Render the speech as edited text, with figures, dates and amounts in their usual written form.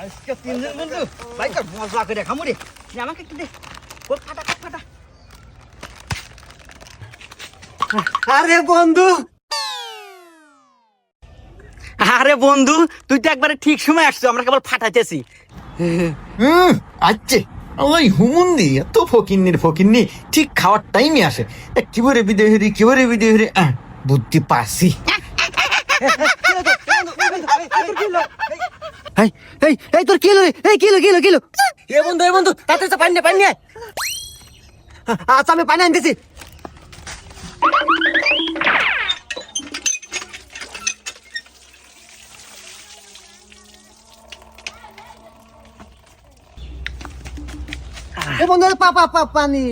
আজকে তিনজন বন্ধু বাইক মজা করে খামু রে। আমাকে একটু দে, কোট ফাটা কোট ফাটা। আরে বন্ধু, আরে বন্ধু, তুই তো একবারে ঠিক সময় আসছো, আমরা কেবল ফাটাইতেছি। আচ্ছা, ওই হুমুন্দি এত ফকিন্নি ঠিক খাওয়ার টাইমে আসে। কিভাবে বিদে হরি বুদ্ধি পাসি। এই তোর কিলো রে, এই কিলো এ বন্ধু তাতে পানি নে। আচ্ছা আমি পানি আনতেছি। এ বন্ধু পানি